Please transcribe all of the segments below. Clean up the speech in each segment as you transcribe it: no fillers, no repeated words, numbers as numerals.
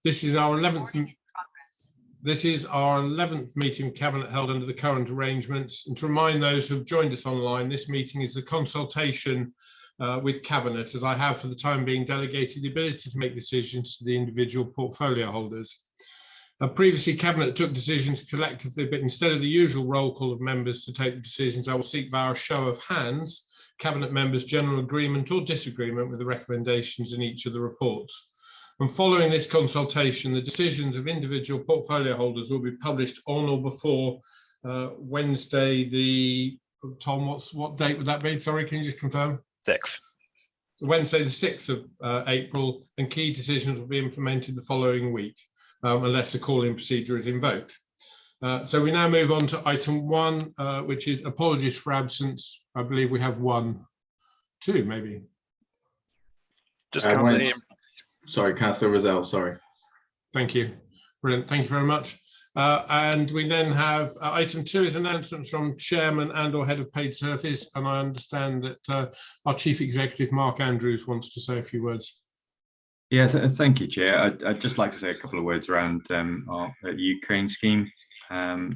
This is our 11th meeting of Cabinet held under the current arrangements. And to remind those who have joined us online, this meeting is a consultation with Cabinet, as I have for the time being delegated the ability to make decisions to the individual portfolio holders. Previously, Cabinet took decisions collectively, but instead of the usual roll call of members to take the decisions, I will seek via a show of hands Cabinet members' general agreement or disagreement with the recommendations in each of the reports. And following this consultation, the decisions of individual portfolio holders will be published on or before Wednesday, Tom, what date would that be? Sorry, can you just confirm? 6th. Wednesday, the 6th of April, and key decisions will be implemented the following week, unless a call-in procedure is invoked. So we now move on to item 1, which is apologies for absence. I believe we have 2, maybe. Just Councillor Ian. Sorry, Councillor Rozelle, sorry. Thank you. Brilliant. Thank you very much. And we then have item 2 is announcements from Chairman and or Head of Paid Service. And I understand that our Chief Executive, Mark Andrews, wants to say a few words. Yeah, thank you, Chair. I'd just like to say a couple of words around our Ukraine scheme. We're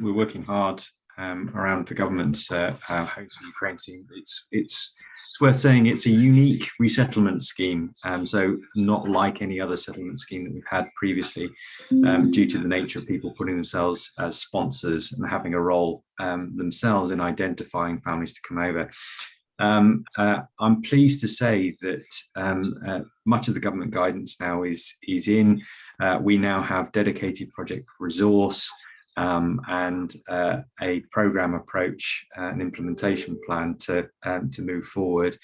working hard around the government's House Ukraine scheme. It's worth saying it's a unique resettlement scheme, so not like any other settlement scheme that we've had previously, due to the nature of people putting themselves as sponsors and having a role themselves in identifying families to come over. I'm pleased to say that much of the government guidance now is in. We now have dedicated project resource and a program approach, an implementation plan to move forward.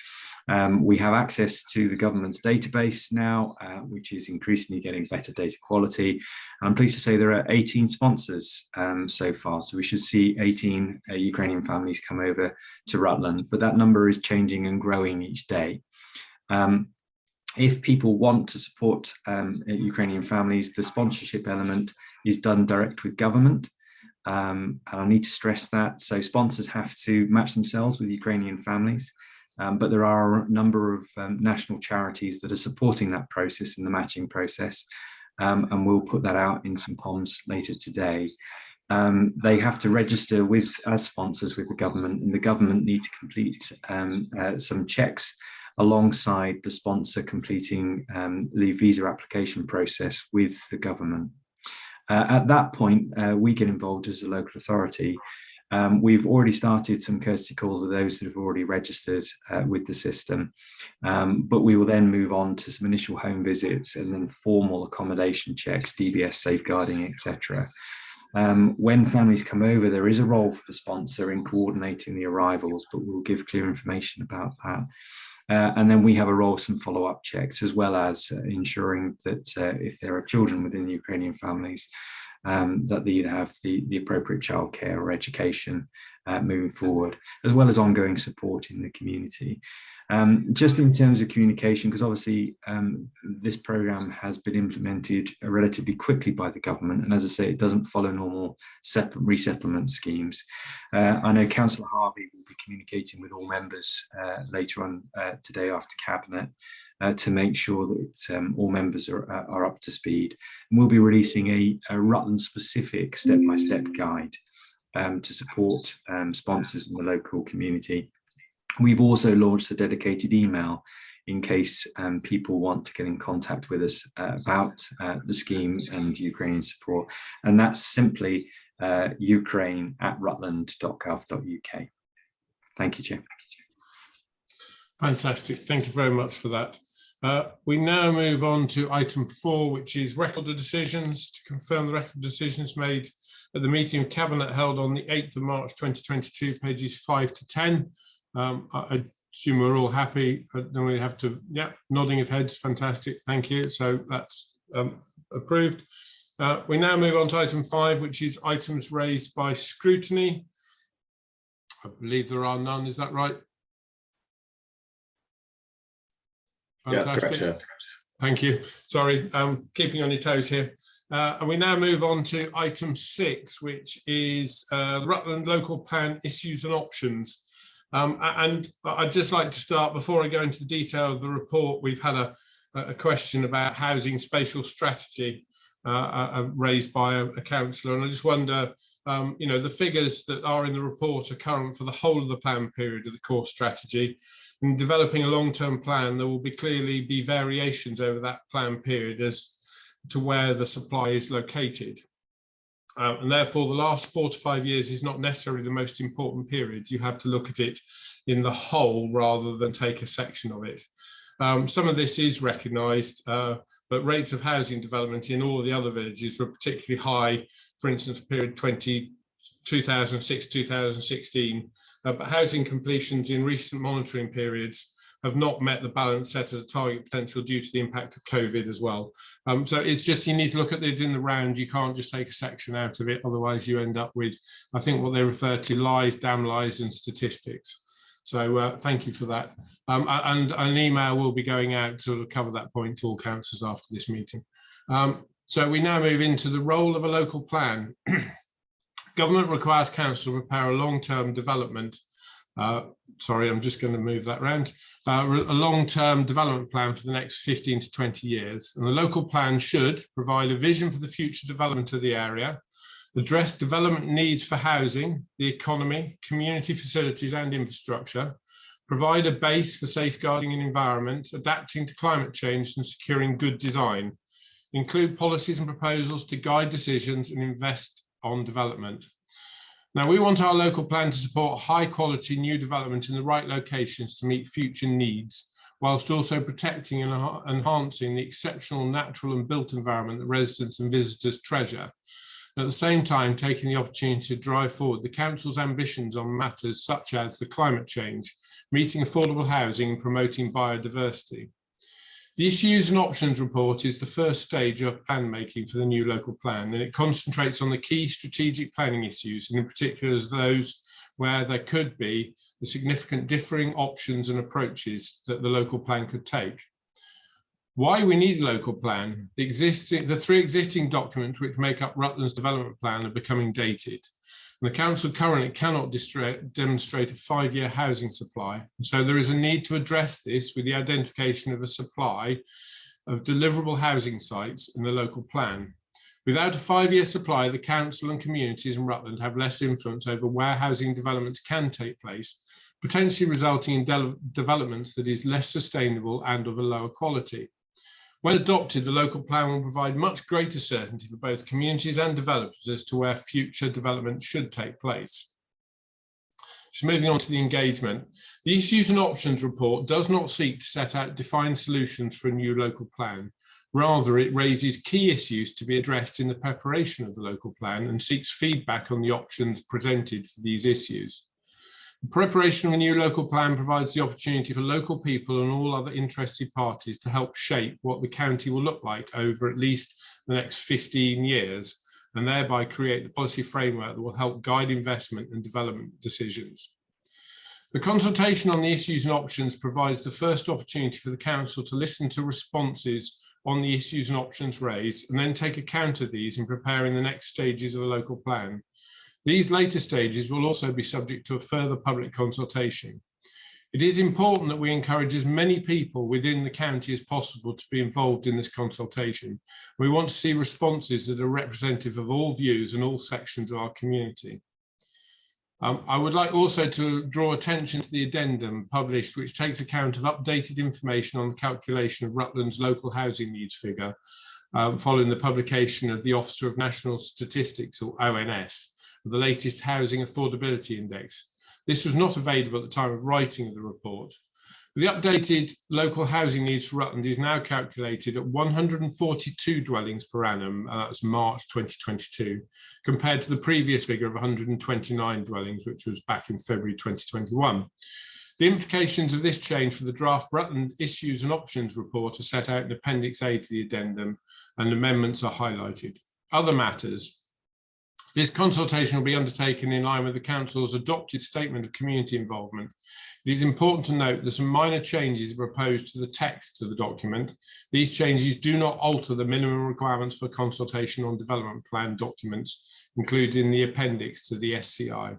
We have access to the government's database now, which is increasingly getting better data quality. And I'm pleased to say there are 18 sponsors so far, so we should see 18 Ukrainian families come over to Rutland, but that number is changing and growing each day. If people want to support Ukrainian families, the sponsorship element is done direct with government. And I need to stress that. So sponsors have to match themselves with Ukrainian families. But there are a number of national charities that are supporting that process and the matching process. And we'll put that out in some comms later today. They have to register as sponsors with the government, and the government need to complete some checks alongside the sponsor completing the visa application process with the government. At that point, we get involved as a local authority. We've already started some courtesy calls with those that have already registered with the system, but we will then move on to some initial home visits and then formal accommodation checks, DBS safeguarding, etc. When families come over, there is a role for the sponsor in coordinating the arrivals, but we'll give clear information about that. And then we have a role, some follow-up checks, as well as ensuring that if there are children within the Ukrainian families, that they either have the appropriate childcare or education moving forward, as well as ongoing support in the community. Just in terms of communication, because obviously this programme has been implemented relatively quickly by the government, and as I say, it doesn't follow normal resettlement schemes. I know Councillor Harvey will be communicating with all members later on today after Cabinet to make sure that all members are up to speed. And we'll be releasing a Rutland-specific step-by-step guide to support sponsors in the local community. We've also launched a dedicated email in case people want to get in contact with us about the scheme and Ukrainian support, and that's simply ukraine@rutland.gov.uk. Thank you, Chair. Fantastic. Thank you very much for that. We now move on to item 4, which is record of decisions, to confirm the record of decisions made at the meeting of Cabinet held on the 8th of March 2022, pages 5 to 10. I assume we're all happy. Then we have to, yeah, nodding of heads, fantastic, thank you. So that's approved. We now move on to item 5, which is items raised by scrutiny. I believe there are none, is that right? Fantastic. Yeah, correct, thank you. Sorry, keeping on your toes here. And we now move on to item 6, which is the Rutland Local Plan Issues and Options. And I'd just like to start, before I go into the detail of the report, we've had a question about housing spatial strategy raised by a councillor, and I just wonder, you know, the figures that are in the report are current for the whole of the plan period of the core strategy. In developing a long-term plan, there will clearly be variations over that plan period as to where the supply is located. And therefore, the last 4 to 5 years is not necessarily the most important period. You have to look at it in the whole rather than take a section of it. Some of this is recognised, but rates of housing development in all of the other villages were particularly high, for instance, period 2006-2016, but housing completions in recent monitoring periods have not met the balance set as a target potential due to the impact of COVID as well. So it's just, you need to look at it in the round. You can't just take a section out of it, otherwise you end up with, I think, what they refer to lies, damn lies and statistics. So thank you for that. And an email will be going out to sort of cover that point to all councillors after this meeting. So we now move into the role of a local plan. Government requires council to prepare a long-term development. Sorry, I'm just going to move that around. A long-term development plan for the next 15 to 20 years. And the local plan should provide a vision for the future development of the area, address development needs for housing, the economy, community facilities and infrastructure, provide a base for safeguarding an environment, adapting to climate change and securing good design, include policies and proposals to guide decisions and invest on development. Now, we want our local plan to support high quality new development in the right locations to meet future needs, whilst also protecting and enhancing the exceptional natural and built environment that residents and visitors treasure. At the same time, taking the opportunity to drive forward the council's ambitions on matters such as the climate change, meeting affordable housing and promoting biodiversity. The issues and options report is the first stage of plan making for the new local plan, and it concentrates on the key strategic planning issues, and in particular as those where there could be the significant differing options and approaches that the local plan could take. Why we need a local plan? The 3 existing documents which make up Rutland's development plan are becoming dated. And the council currently cannot demonstrate a 5-year housing supply. And so there is a need to address this with the identification of a supply of deliverable housing sites in the local plan. Without a 5-year supply, the council and communities in Rutland have less influence over where housing developments can take place, potentially resulting in developments that is less sustainable and of a lower quality. When adopted, the local plan will provide much greater certainty for both communities and developers as to where future development should take place. So moving on to the engagement, the issues and options report does not seek to set out defined solutions for a new local plan. Rather, it raises key issues to be addressed in the preparation of the local plan and seeks feedback on the options presented for these issues. The preparation of a new local plan provides the opportunity for local people and all other interested parties to help shape what the county will look like over at least the next 15 years, and thereby create the policy framework that will help guide investment and development decisions. The consultation on the issues and options provides the first opportunity for the council to listen to responses on the issues and options raised, and then take account of these in preparing the next stages of the local plan. These later stages will also be subject to a further public consultation. It is important that we encourage as many people within the county as possible to be involved in this consultation. We want to see responses that are representative of all views and all sections of our community. I would like also to draw attention to the addendum published, which takes account of updated information on the calculation of Rutland's local housing needs figure, following the publication of the Officer of National Statistics, or ONS, the latest Housing Affordability Index. This was not available at the time of writing of the report. The updated local housing needs for Rutland is now calculated at 142 dwellings per annum, that's March 2022, compared to the previous figure of 129 dwellings, which was back in February 2021. The implications of this change for the draft Rutland Issues and Options report are set out in Appendix A to the addendum, and amendments are highlighted. Other matters. This consultation will be undertaken in line with the Council's adopted statement of community involvement. It is important to note that some minor changes are proposed to the text of the document. These changes do not alter the minimum requirements for consultation on development plan documents included in the appendix to the SCI.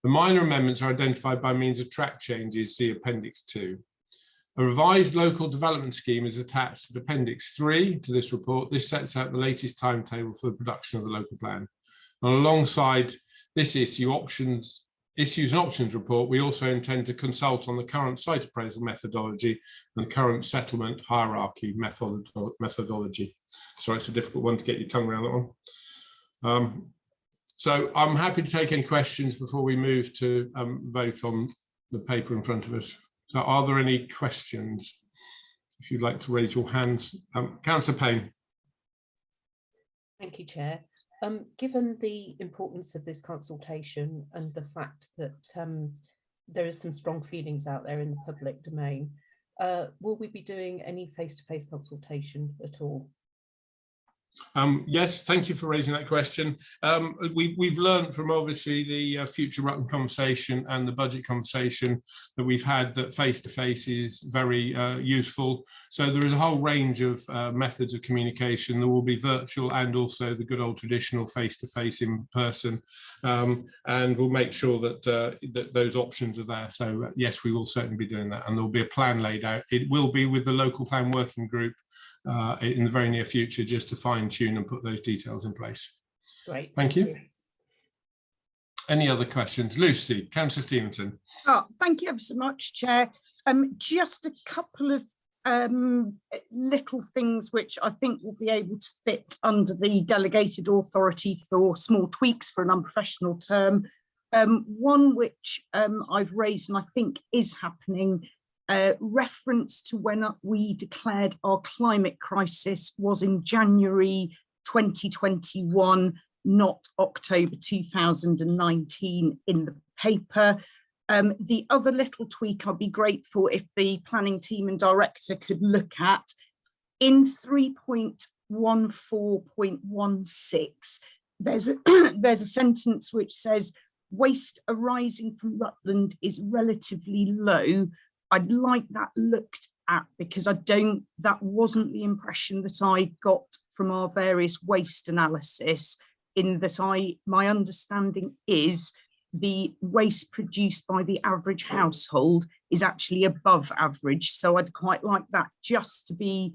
The minor amendments are identified by means of track changes, see Appendix 2. A revised local development scheme is attached to Appendix 3 to this report. This sets out the latest timetable for the production of the local plan. And alongside this issues and options report, we also intend to consult on the current site appraisal methodology and current settlement hierarchy methodology. Sorry, it's a difficult one to get your tongue around that one. So I'm happy to take any questions before we move to vote on the paper in front of us. So are there any questions? If you'd like to raise your hands. Councillor Payne. Thank you, Chair. Given the importance of this consultation and the fact that there is some strong feelings out there in the public domain, will we be doing any face-to-face consultation at all? Yes, thank you for raising that question. We've learned from obviously the future Rutland conversation and the budget conversation that we've had that face-to-face is very useful. So there is a whole range of methods of communication. There will be virtual and also the good old traditional face-to-face in person, and we'll make sure that that those options are there. So yes, we will certainly be doing that, and there will be a plan laid out. It will be with the local plan working group in the very near future, just to fine tune and put those details in place. Great. Thank you. Any other questions? Lucy, Councillor Stevenson. Oh, thank you ever so much, Chair. Just a couple of little things which I think will be able to fit under the delegated authority for small tweaks for an unprofessional term. One which I've raised and I think is happening, reference to when we declared our climate crisis was in January 2021, not October 2019 in the paper. The other little tweak I'd be grateful if the planning team and director could look at, in 3.14.16, there's a sentence which says waste arising from Rutland is relatively low. I'd like that looked at, because that wasn't the impression that I got from our various waste analysis, in that my understanding is the waste produced by the average household is actually above average. So I'd quite like that just to be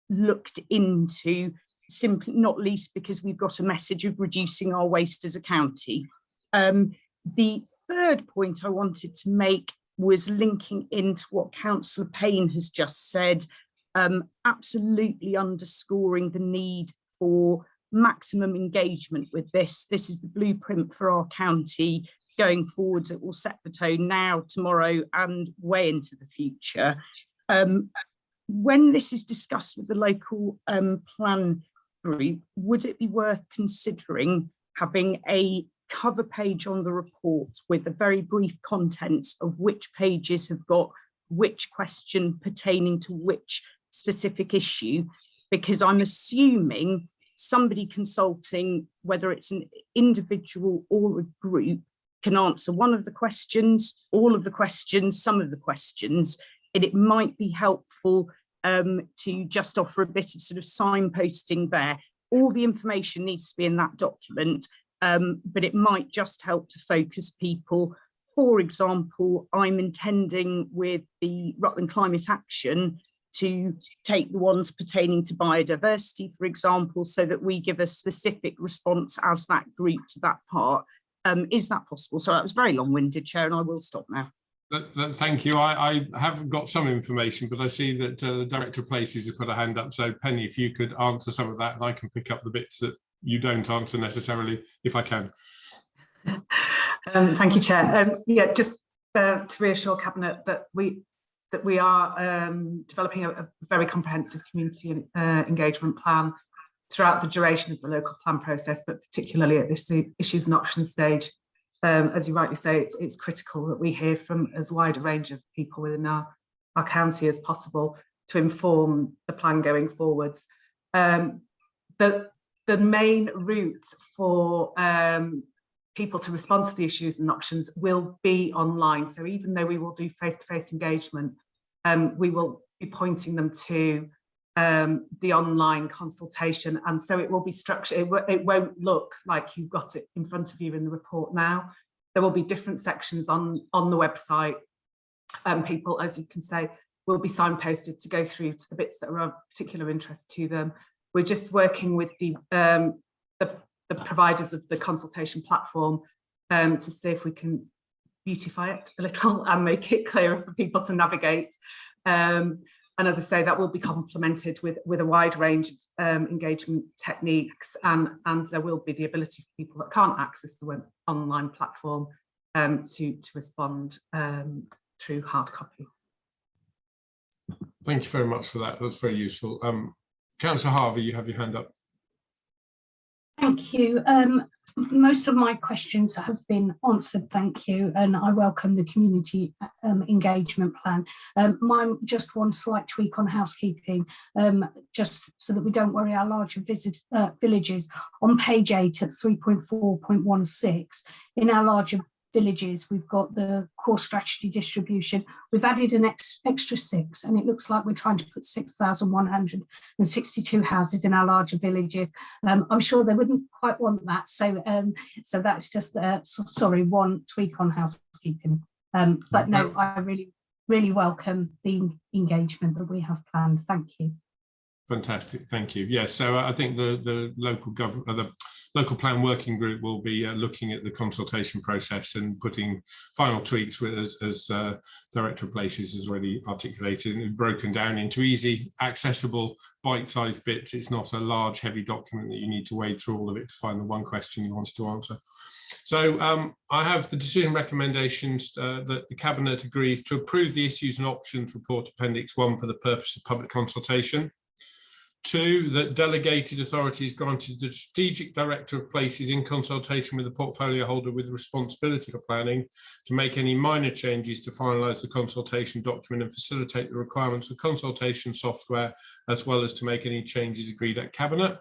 looked into, simply not least because we've got a message of reducing our waste as a county. The third point I wanted to make was linking into what Councillor Payne has just said, absolutely underscoring the need for maximum engagement with this. This is the blueprint for our county going forwards. It will set the tone now, tomorrow, and way into the future. When this is discussed with the local plan group, would it be worth considering having a cover page on the report with a very brief contents of which pages have got which question pertaining to which specific issue? Because I'm assuming somebody consulting, whether it's an individual or a group, can answer one of the questions, all of the questions, some of the questions, and it might be helpful to just offer a bit of sort of signposting there. All the information needs to be in that document, but it might just help to focus people. For example, I'm intending with the Rutland Climate Action to take the ones pertaining to biodiversity, for example, so that we give a specific response as that group to that part. Is that possible? So that was very long-winded, Chair, and I will stop now. Thank you. I have got some information, but I see that the Director of Places has put a hand up. So Penny, if you could answer some of that, and I can pick up the bits that you don't answer necessarily, if I can. Thank you, Chair. Yeah, just to reassure Cabinet that we are developing a very comprehensive community engagement plan throughout the duration of the local plan process, but particularly at this issues and options stage. As you rightly say, it's critical that we hear from as wide a range of people within our county as possible to inform the plan going forwards. The main route for people to respond to the issues and options will be online. So even though we will do face-to-face engagement, we will be pointing them to the online consultation, and so it will be structured. It won't look like you've got it in front of you in the report now. There will be different sections on the website, and people, as you can say, will be signposted to go through to the bits that are of particular interest to them. We're just working with the providers of the consultation platform to see if we can beautify it a little and make it clearer for people to navigate. And as I say, that will be complemented with a wide range of engagement techniques, and there will be the ability for people that can't access the web online platform to respond through hard copy. Thank you very much for that. That's very useful. Councillor Harvey, you have your hand up. Thank you. Most of my questions have been answered, thank you, and I welcome the community engagement plan. Mine just one slight tweak on housekeeping, just so that we don't worry our larger villages. On page 8 at 3.4.16, in our larger villages, we've got the core strategy distribution. We've added an extra 6, and it looks like we're trying to put 6,162 houses in our larger villages. I'm sure they wouldn't quite want that, so so that's just sorry, one tweak on housekeeping. But no, I really welcome the engagement that we have planned. Thank you. Fantastic, thank you. Yes, so I think the local government, the local plan working group will be looking at the consultation process and putting final tweaks with, as Director of Places has already articulated, and broken down into easy, accessible, bite-sized bits. It's not a large, heavy document that you need to wade through all of it to find the one question you wanted to answer. So I have the decision recommendations that the Cabinet agrees to approve the issues and options report Appendix 1 for the purpose of public consultation. 2, that delegated authority is granted to the Strategic Director of Places in consultation with the portfolio holder with responsibility for planning to make any minor changes to finalise the consultation document and facilitate the requirements of consultation software, as well as to make any changes agreed at Cabinet.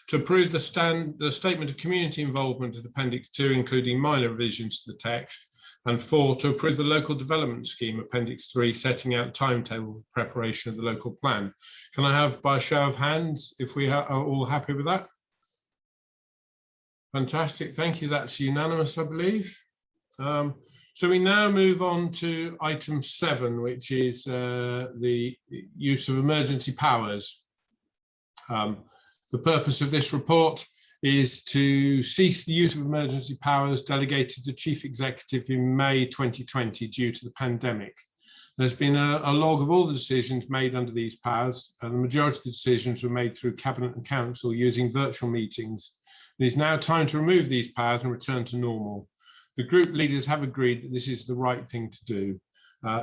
To approve the statement of community involvement of Appendix 2, including minor revisions to the text. And 4, to approve the local development scheme, Appendix 3, setting out the timetable for preparation of the local plan. Can I have, by a show of hands, if we are all happy with that? Fantastic, thank you. That's unanimous, I believe. So we now move on to item 7, which is the use of emergency powers. The purpose of this report is to cease the use of emergency powers delegated to Chief Executive in May 2020 due to the pandemic. There's been a log of all the decisions made under these powers, and the majority of the decisions were made through Cabinet and Council using virtual meetings. It is now time to remove these powers and return to normal. The group leaders have agreed that this is the right thing to do.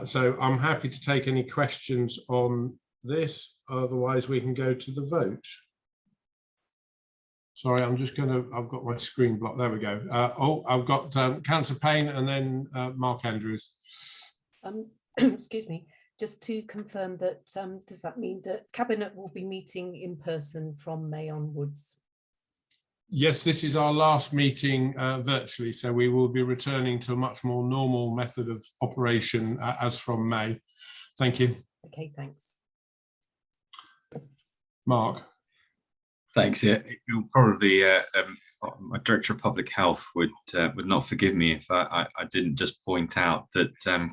So I'm happy to take any questions on this, otherwise we can go to the vote. Sorry, I'm just going to, I've got my screen blocked. There we go. I've got Councillor Payne and then Mark Andrews. Excuse me, just to confirm that, does that mean that Cabinet will be meeting in person from May onwards? Yes, this is our last meeting virtually, so we will be returning to a much more normal method of operation as from May. Thank you. Okay, thanks. Mark. Thanks. Yeah, it'll probably my Director of Public Health would not forgive me if I didn't just point out that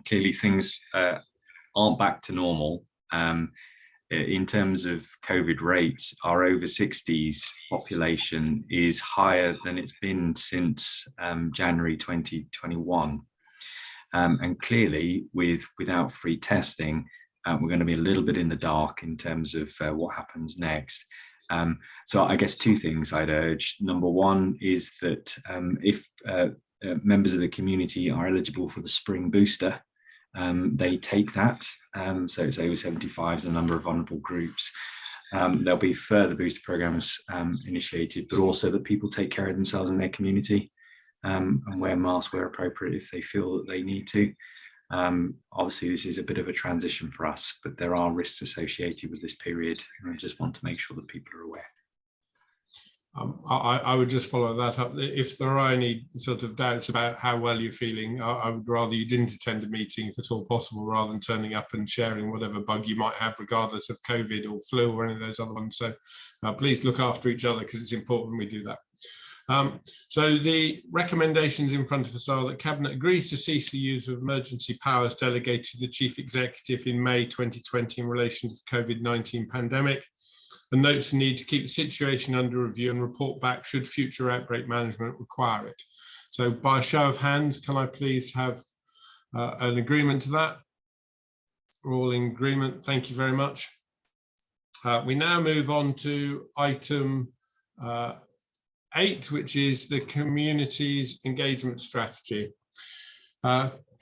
clearly things aren't back to normal. In terms of COVID rates, our over 60s population is higher than it's been since January 2021. And clearly, without free testing, we're going to be a little bit in the dark in terms of what happens next. So I guess 2 things I'd urge. Number 1 is that if members of the community are eligible for the spring booster, they take that. So it's over 75s, a number of vulnerable groups. There'll be further booster programs initiated, but also that people take care of themselves in their community and wear masks where appropriate if they feel that they need to. Obviously, this is a bit of a transition for us, but there are risks associated with this period, and I just want to make sure that people are aware. I would just follow that up. If there are any sort of doubts about how well you're feeling, I would rather you didn't attend a meeting if at all possible, rather than turning up and sharing whatever bug you might have, regardless of COVID or flu or any of those other ones. So please look after each other, because it's important we do that. So the recommendations in front of us are that Cabinet agrees to cease the use of emergency powers delegated to the Chief Executive in May 2020 in relation to the COVID-19 pandemic, and notes the need to keep the situation under review and report back should future outbreak management require it. So by a show of hands, can I please have an agreement to that? We're all in agreement. Thank you very much. We now move on to item 8, which is the community's engagement strategy.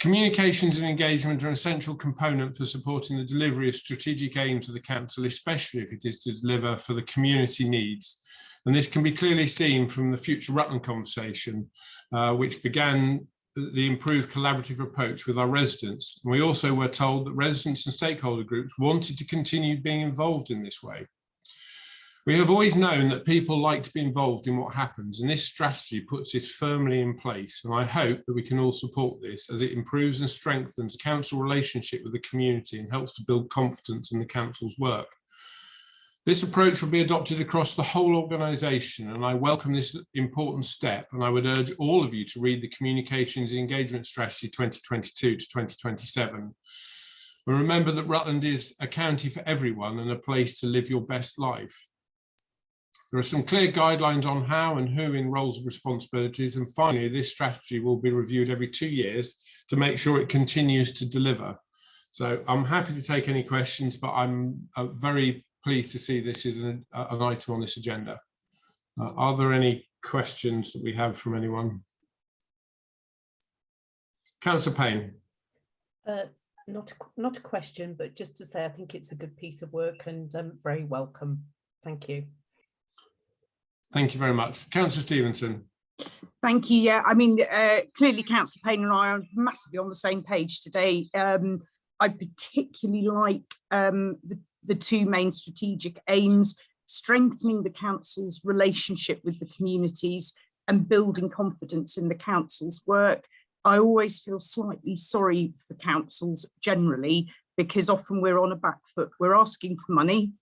Communications and engagement are an essential component for supporting the delivery of strategic aims of the Council, especially if it is to deliver for the community needs. And this can be clearly seen from the Future Rutland conversation, which began the improved collaborative approach with our residents. And we also were told that residents and stakeholder groups wanted to continue being involved in this way. We have always known that people like to be involved in what happens, and this strategy puts this firmly in place. And I hope that we can all support this, as it improves and strengthens council relationship with the community and helps to build confidence in the council's work. This approach will be adopted across the whole organisation, and I welcome this important step. And I would urge all of you to read the Communications and Engagement Strategy 2022 to 2027. And remember that Rutland is a county for everyone and a place to live your best life. There are some clear guidelines on how and who in roles of responsibilities, and finally this strategy will be reviewed every 2 years to make sure it continues to deliver. So I'm happy to take any questions, but I'm very pleased to see this is an item on this agenda. Are there any questions that we have from anyone? Councillor Payne. Not a question, but just to say I think it's a good piece of work and very welcome. Thank you. Thank you very much. Councillor Stevenson. Thank you. Yeah, I mean, clearly Councillor Payne and I are massively on the same page today. I particularly like the 2 main strategic aims: strengthening the council's relationship with the communities and building confidence in the council's work. I always feel slightly sorry for councils generally, because often we're on a back foot. We're asking for money.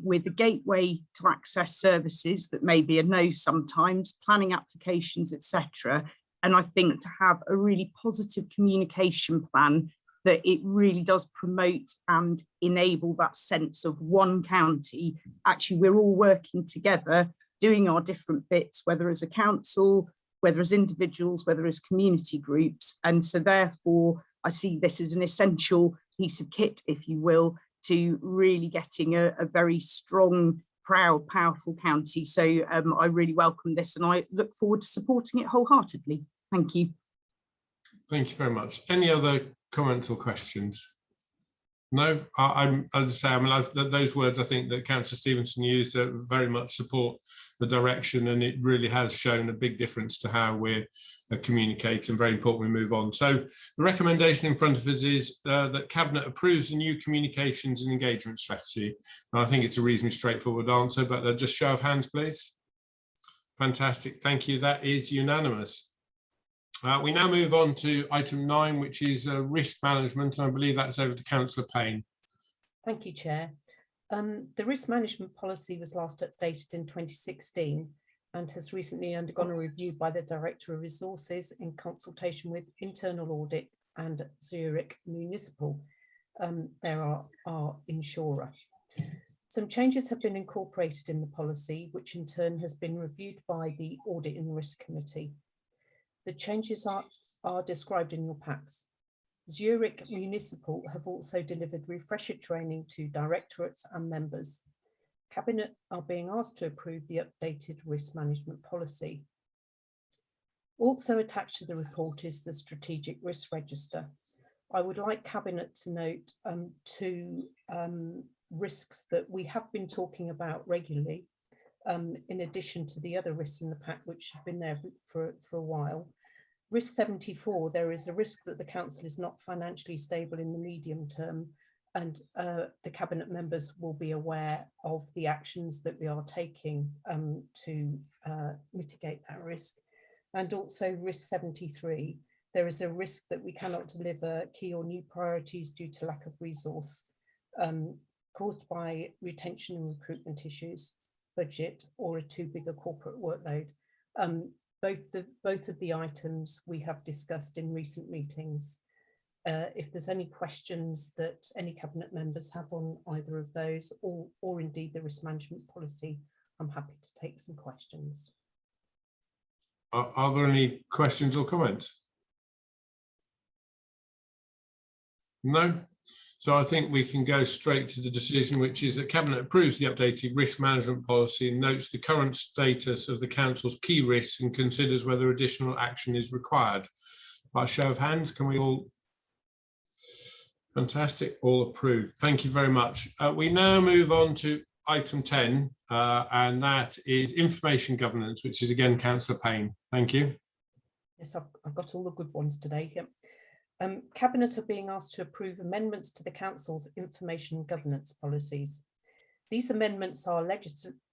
With the gateway to access services that may be a no sometimes, planning applications, etc. And I think to have a really positive communication plan that it really does promote and enable that sense of one county. Actually, we're all working together, doing our different bits, whether as a council, whether as individuals, whether as community groups. And so therefore, I see this as an essential piece of kit, if you will, to really getting a very strong, proud, powerful county. So I really welcome this and I look forward to supporting it wholeheartedly. Thank you. Thank you very much. Any other comments or questions? No, as I say, I mean, those words I think that Councillor Stevenson used very much support the direction, and it really has shown a big difference to how we're communicating. Very important we move on. So the recommendation in front of us is that Cabinet approves the new communications and engagement strategy. And I think it's a reasonably straightforward answer, but just show of hands, please. Fantastic, thank you. That is unanimous. We now move on to item 9, which is risk management, and I believe that's over to Councillor Payne. Thank you, Chair. The risk management policy was last updated in 2016 and has recently undergone a review by the Director of Resources in consultation with Internal Audit and Zurich Municipal. There are our insurer. Some changes have been incorporated in the policy, which in turn has been reviewed by the Audit and Risk Committee. The changes are described in your packs. Zurich Municipal have also delivered refresher training to directorates and members. Cabinet are being asked to approve the updated risk management policy. Also attached to the report is the strategic risk register. I would like Cabinet to note 2 risks that we have been talking about regularly, in addition to the other risks in the pack, which have been there for a while. Risk 74, there is a risk that the council is not financially stable in the medium term, and the Cabinet members will be aware of the actions that we are taking to mitigate that risk. And also risk 73, there is a risk that we cannot deliver key or new priorities due to lack of resource caused by retention and recruitment issues, budget, or a too big a corporate workload. Both of the items we have discussed in recent meetings. If there's any questions that any Cabinet members have on either of those, or indeed the risk management policy, I'm happy to take some questions. Are there any questions or comments? No? So I think we can go straight to the decision, which is that Cabinet approves the updated risk management policy and notes the current status of the Council's key risks and considers whether additional action is required. By show of hands, can we all? Fantastic, all approved. Thank you very much. We now move on to item 10, and that is information governance, which is again Councillor Payne. Thank you. Yes, I've got all the good ones today. Yep. Cabinet are being asked to approve amendments to the Council's information governance policies. These amendments are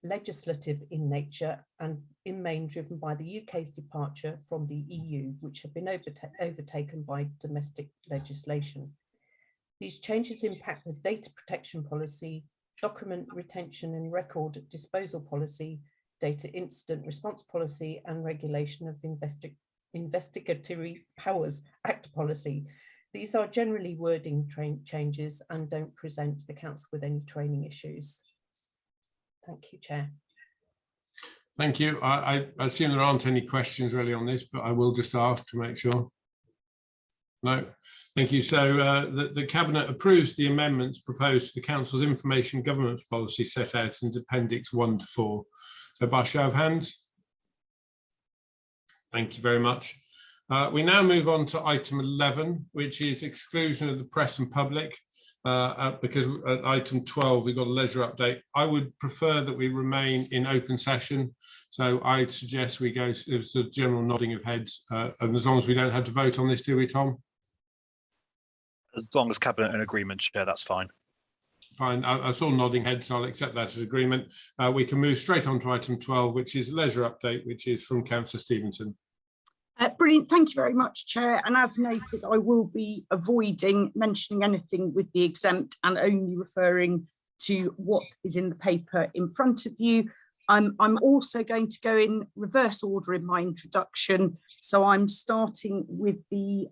legislative in nature and in main driven by the UK's departure from the EU, which have been overtaken by domestic legislation. These changes impact the data protection policy, document retention and record disposal policy, data incident response policy, and regulation of Investigatory Powers Act policy. These are generally wording changes and don't present the Council with any training issues. Thank you, Chair. Thank you. I assume there aren't any questions really on this, but I will just ask to make sure. No, thank you. So the Cabinet approves the amendments proposed to the Council's information governance policy set out in Appendix 1 to 4. So by show of hands. Thank you very much. We now move on to item 11, which is exclusion of the press and public, because at item 12, we've got a leisure update. I would prefer that we remain in open session. So I suggest we go, it's a general nodding of heads, and as long as we don't have to vote on this, do we, Tom? As long as Cabinet in agreement, Chair, that's fine. Fine, I saw nodding heads, so I'll accept that as agreement. We can move straight on to item 12, which is leisure update, which is from Councillor Stevenson. Brilliant, thank you very much, Chair. And as noted, I will be avoiding mentioning anything with the exempt and only referring to what is in the paper in front of you. I'm also going to go in reverse order in my introduction. So I'm starting with the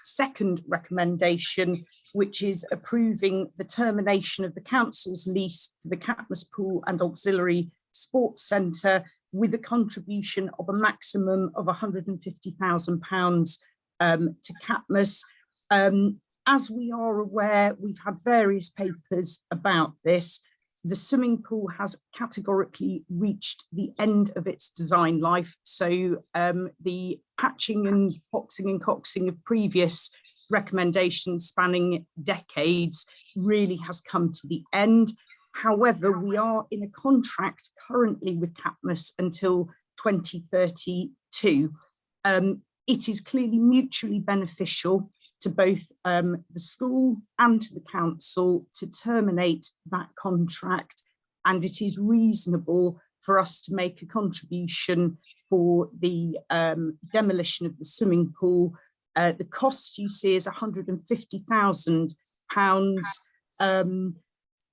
second recommendation, which is approving the termination of the Council's lease for the Catmus Pool and Auxiliary Sports Centre with a contribution of a maximum of £150,000 to Catmus. As we are aware, we've had various papers about this. The swimming pool has categorically reached the end of its design life. So the patching and boxing and coxing of previous recommendations spanning decades really has come to the end. However, we are in a contract currently with Catmus until 2032. It is clearly mutually beneficial to both the school and to the council to terminate that contract, and it is reasonable for us to make a contribution for the demolition of the swimming pool. The cost you see is £150,000.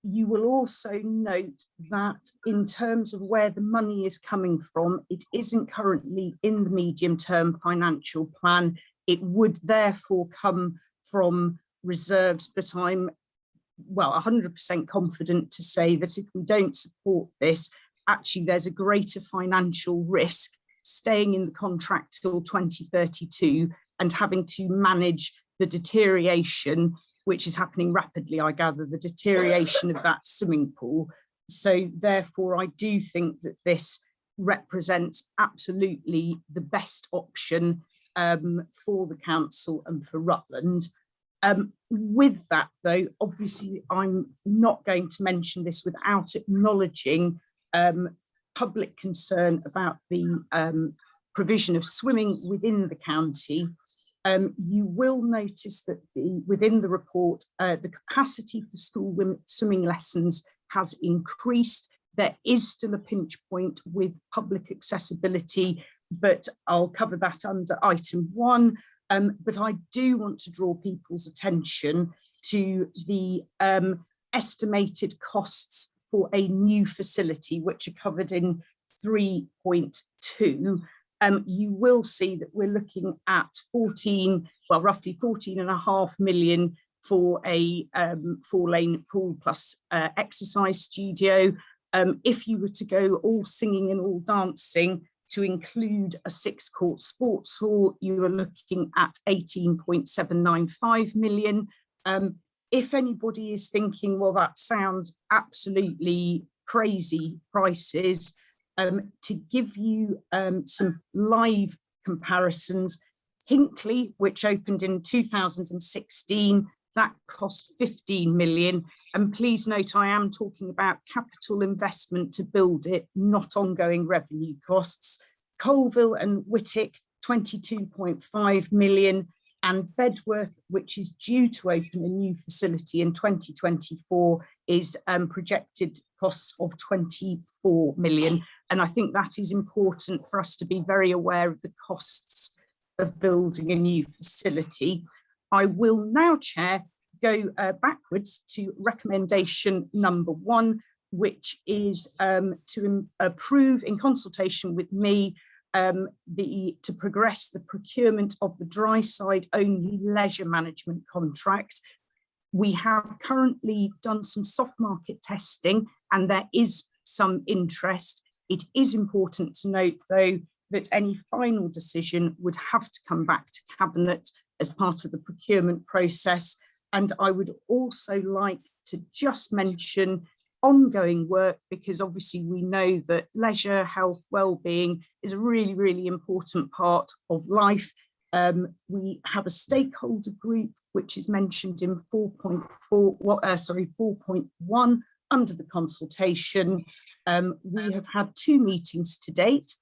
You will also note that in terms of where the money is coming from, it isn't currently in the medium-term financial plan. It would therefore come from reserves, but I'm, well, 100% confident to say that if we don't support this, actually there's a greater financial risk staying in the contract till 2032 and having to manage the deterioration, which is happening rapidly, I gather, the deterioration of that swimming pool. So therefore, I do think that this represents absolutely the best option for the council and for Rutland. With that, though, obviously, I'm not going to mention this without acknowledging public concern about the provision of swimming within the county. You will notice that within the report, the capacity for school swimming lessons has increased. There is still a pinch point with public accessibility, but I'll cover that under item 1. But I do want to draw people's attention to the estimated costs for a new facility, which are covered in 3.2. You will see that we're looking at roughly 14.5 million for a 4-lane pool plus exercise studio. If you were to go all singing and all dancing to include a 6-court sports hall, you are looking at 18.795 million. If anybody is thinking, well, that sounds absolutely crazy prices, to give you some live comparisons, Hinckley, which opened in 2016, that cost 15 million. And please note, I am talking about capital investment to build it, not ongoing revenue costs. Colville and Whitwick, 22.5 million. And Bedworth, which is due to open a new facility in 2024, is projected costs of 24 million. And I think that is important for us to be very aware of the costs of building a new facility. I will now, Chair, go backwards to recommendation number 1, which is to approve in consultation with me to progress the procurement of the dry side only leisure management contract. We have currently done some soft market testing and there is some interest. It is important to note, though, that any final decision would have to come back to Cabinet as part of the procurement process. And I would also like to just mention ongoing work, because obviously we know that leisure, health, well-being is a really, really important part of life. We have a stakeholder group, which is mentioned in 4.1 under the consultation. We have had 2 meetings to date.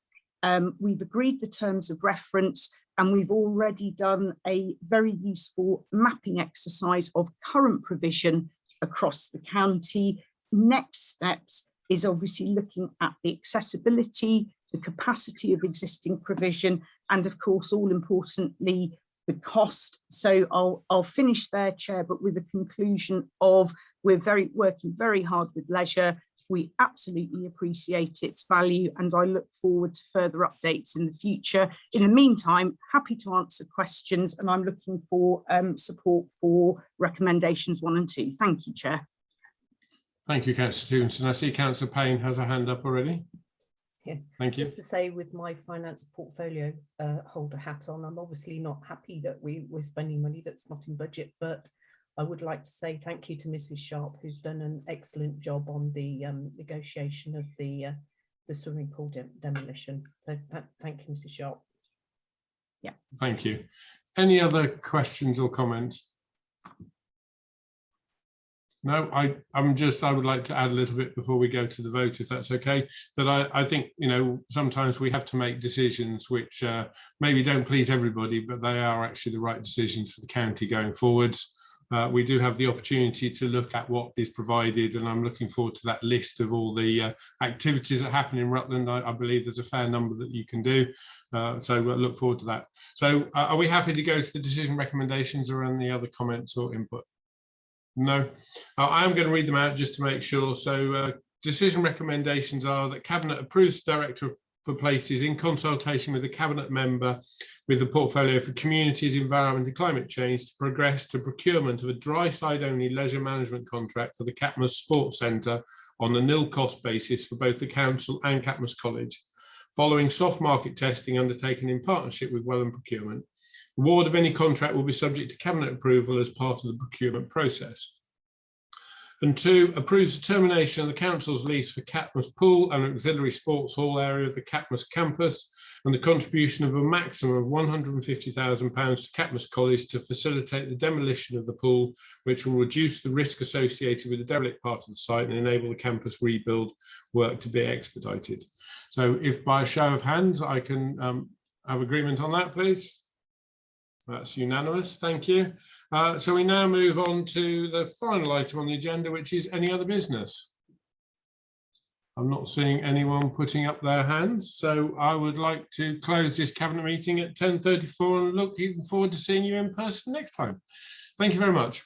We've agreed the terms of reference, and we've already done a very useful mapping exercise of current provision across the county. Next steps is obviously looking at the accessibility, the capacity of existing provision, and of course, all importantly, the cost. So I'll finish there, Chair, but with the conclusion of we're working very hard with leisure. We absolutely appreciate its value, and I look forward to further updates in the future. In the meantime, happy to answer questions, and I'm looking for support for recommendations 1 and 2. Thank you, Chair. Thank you, Councillor Stevenson. I see Councillor Payne has a hand up already. Yeah. Thank you. Just to say, with my finance portfolio holder hat on, I'm obviously not happy that we're spending money that's not in budget, but I would like to say thank you to Mrs. Sharp, who's done an excellent job on the negotiation of the swimming pool demolition. So thank you, Mrs. Sharp. Yeah. Thank you. Any other questions or comments? No, I would like to add a little bit before we go to the vote, if that's okay. That I think, sometimes we have to make decisions which maybe don't please everybody, but they are actually the right decisions for the county going forwards. We do have the opportunity to look at what is provided, and I'm looking forward to that list of all the activities that happen in Rutland. I believe there's a fair number that you can do, so we'll look forward to that. So are we happy to go to the decision recommendations, or any other comments or input? No, I am going to read them out just to make sure. So decision recommendations are that Cabinet approves the Director for Places in consultation with the Cabinet member with the portfolio for communities, environment and climate change to progress to procurement of a dry side only leisure management contract for the Catmos Sports Centre on a nil cost basis for both the Council and Catmos College, following soft market testing undertaken in partnership with Welland Procurement. Award of any contract will be subject to Cabinet approval as part of the procurement process. And 2, approves the termination of the Council's lease for Catmos Pool and Auxiliary Sports Hall area of the Catmos campus, and the contribution of a maximum of £150,000 to Catmos College to facilitate the demolition of the pool, which will reduce the risk associated with the derelict part of the site and enable the campus rebuild work to be expedited. So if by a show of hands I can have agreement on that, please. That's unanimous. Thank you. So we now move on to the final item on the agenda, which is any other business. I'm not seeing anyone putting up their hands, so I would like to close this cabinet meeting at 10:34 and looking forward to seeing you in person next time. Thank you very much.